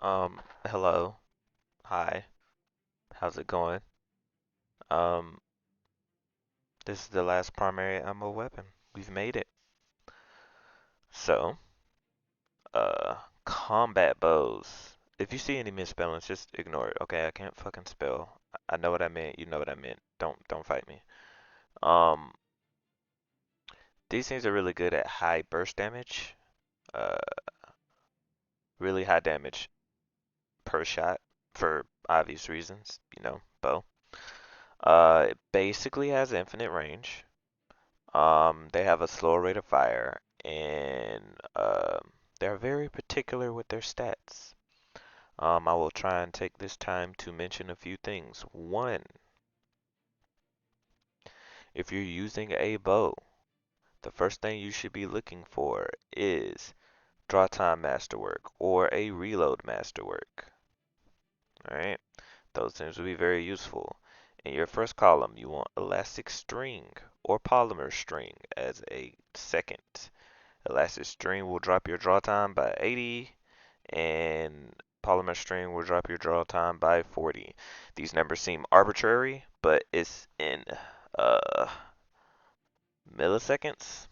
Hello. Hi. How's it going? Um, this is the last primary ammo weapon. We've made it. So, uh, combat bows. If you see any misspellings, just ignore it. Okay, I can't fucking spell. I know what I meant. You know what I meant. Don't fight me. Um, these things are really good at high burst damage. Uh, really high damage per shot for obvious reasons. Bow. It basically has infinite range. They have a slower rate of fire, and they're very particular with their stats. I will try and take this time to mention a few things. One, if you're using a bow, the first thing you should be looking for is draw time masterwork or a reload masterwork. Alright, those things will be very useful. In your first column, you want elastic string or polymer string as a second. Elastic string will drop your draw time by 80, and polymer string will drop your draw time by 40. These numbers seem arbitrary, but it's in uh, milliseconds.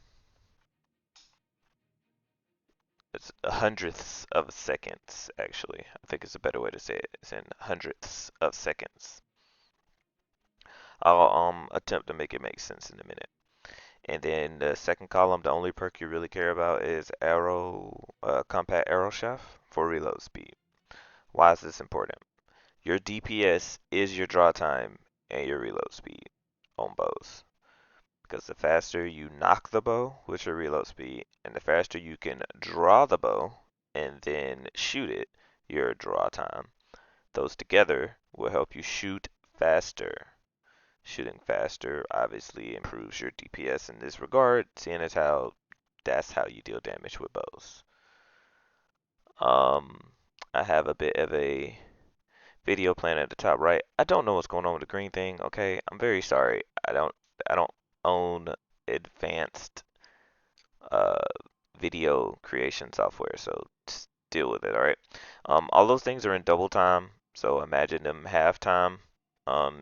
It's hundredths of seconds, actually. I think it's a better way to say it. It's in hundredths of seconds. I'll attempt to make it make sense in a minute. And then the second column, the only perk you really care about is compact arrow shaft for reload speed. Why is this important? Your DPS is your draw time and your reload speed on bows. Because the faster you knock the bow with your reload speed, and the faster you can draw the bow and then shoot it, your draw time. Those together will help you shoot faster. Shooting faster obviously improves your DPS in this regard, seeing as how that's how you deal damage with bows. Um, I have a bit of a video playing at the top right. I don't know what's going on with the green thing. Okay, I'm very sorry. I don't own advanced uh video creation software, so just deal with it. All right. All those things are in double time, so imagine them half time.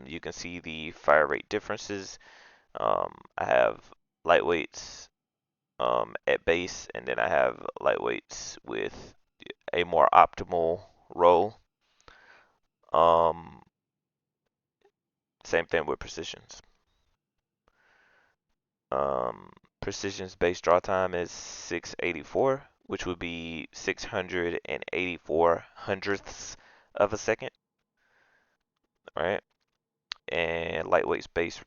You can see the fire rate differences. I have lightweights at base, and then I have lightweights with a more optimal roll. Um, Same thing with precisions. Um, Precision's base draw time is 684, which would be 684 hundredths of a second, right? And lightweight's base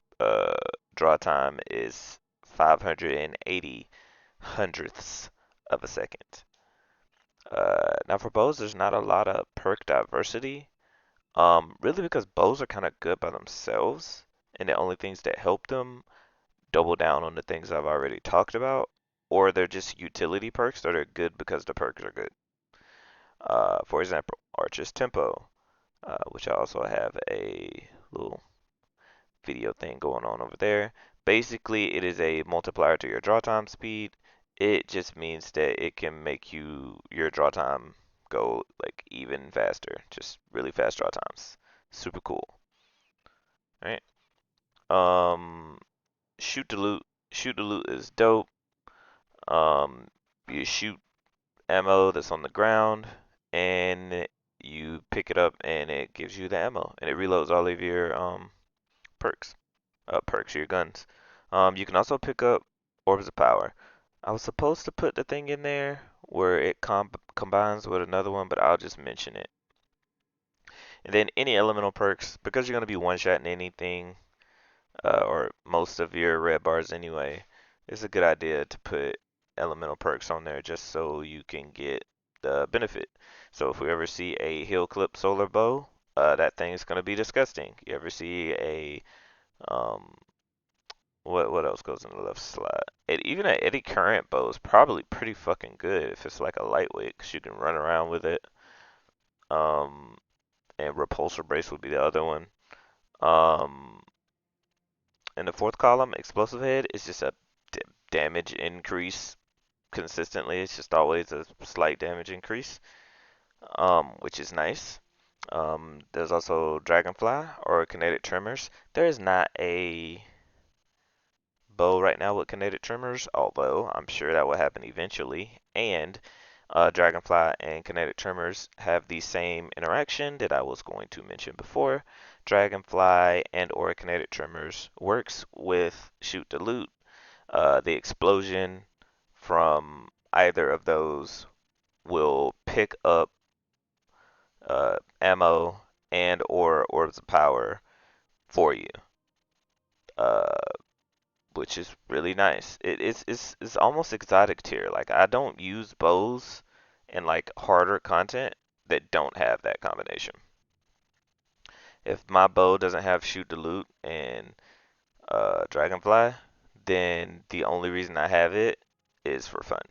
draw time is 580 hundredths of a second. Now for bows, there's not a lot of perk diversity, really because bows are kind of good by themselves, and the only things that help them double down on the things I've already talked about, or they're just utility perks that are good because the perks are good. For example, Archer's Tempo, which I also have a little video thing going on over there. Basically, it is a multiplier to your draw time speed. It just means that it can make your draw time go like even faster, just really fast draw times. Super cool, right? Um, shoot the loot. Shoot the loot is dope. Um, you shoot ammo that's on the ground, and you pick it up, and it gives you the ammo, and it reloads all of your perks, your guns. You can also pick up orbs of power. I was supposed to put the thing in there where it combines with another one, but I'll just mention it. And then any elemental perks, because you're going to be one-shotting anything, or most of your red bars anyway, it's a good idea to put elemental perks on there just so you can get the benefit. So if we ever see a Hill Clip Solar Bow, that thing is going to be disgusting. You ever see a um, what else goes in the left slot? Even an eddy current bow is probably pretty fucking good if it's like a lightweight, because you can run around with it. Um, and repulsor brace would be the other one. Um, in the fourth column, explosive head is just a damage increase consistently. It's just always a slight damage increase. which is nice. There's also Dragonfly or Kinetic Tremors. There is not a bow right now with Kinetic Tremors, although I'm sure that will happen eventually. And Dragonfly and Kinetic Tremors have the same interaction that I was going to mention before. Dragonfly and or Kinetic Tremors works with Shoot to Loot. The explosion from either of those will pick up ammo and or orbs of power for you, uh, which is really nice. It's almost exotic tier. Like I don't use bows in like harder content that don't have that combination. If my bow doesn't have shoot to loot and dragonfly, then the only reason I have it is for fun.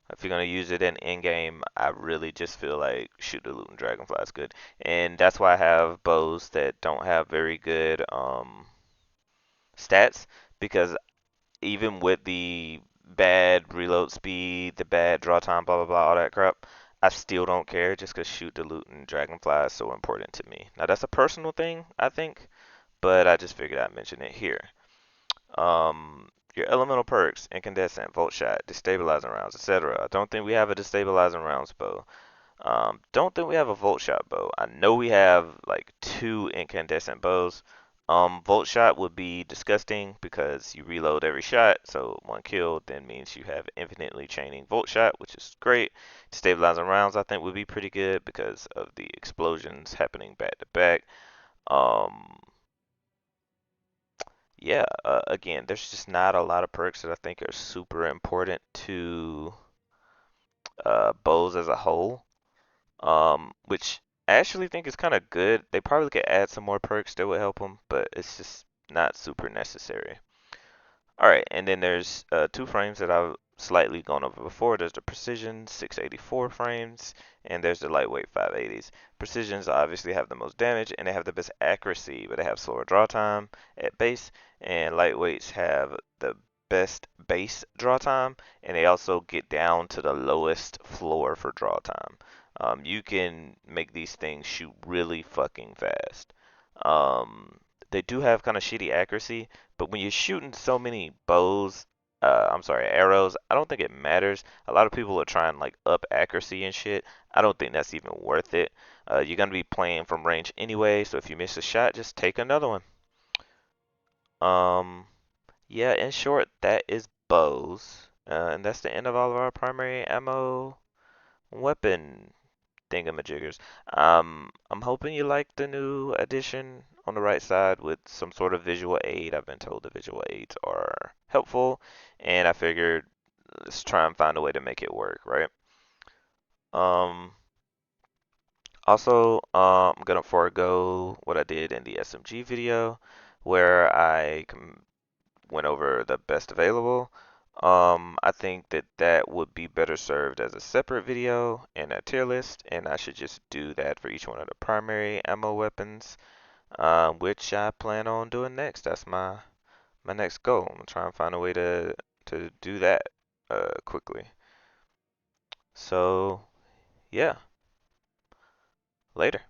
If you're gonna use it in game, I really just feel like shoot the loot and dragonfly is good, and that's why I have bows that don't have very good stats because even with the bad reload speed, the bad draw time, blah blah blah, all that crap, I still don't care just because shoot the loot and dragonfly is so important to me. Now that's a personal thing, I think, but I just figured I'd mention it here. Your elemental perks, incandescent, volt shot, destabilizing rounds, etc. I don't think we have a destabilizing rounds bow. Don't think we have a volt shot bow. I know we have like two incandescent bows. Volt shot would be disgusting because you reload every shot, so one kill then means you have infinitely chaining volt shot, which is great. Destabilizing rounds I think would be pretty good because of the explosions happening back to back. Um, yeah, again, there's just not a lot of perks that I think are super important to bows as a whole. Which I actually think is kind of good. They probably could add some more perks that would help them, but it's just not super necessary. All right, and then there's two frames that I've slightly gone over before. There's the Precision 684 frames, and there's the Lightweight 580s. Precisions obviously have the most damage, and they have the best accuracy, but they have slower draw time at base, and Lightweights have the best base draw time, and they also get down to the lowest floor for draw time. You can make these things shoot really fucking fast. Um, they do have kind of shitty accuracy, but when you're shooting so many I'm sorry, arrows, I don't think it matters. A lot of people are trying like up accuracy and shit. I don't think that's even worth it. You're gonna be playing from range anyway, so if you miss a shot, just take another one. Um, yeah, in short, that is bows. And that's the end of all of our primary ammo weapon thingamajiggers. I'm hoping you like the new addition on the right side with some sort of visual aid. I've been told the visual aids are helpful, and I figured let's try and find a way to make it work, right? Um, also, I'm gonna forego what I did in the SMG video, where went over the best available. I think that that would be better served as a separate video in a tier list, and I should just do that for each one of the primary ammo weapons, which I plan on doing next. That's my next goal. I'm gonna try and find a way to do that quickly. So yeah, later.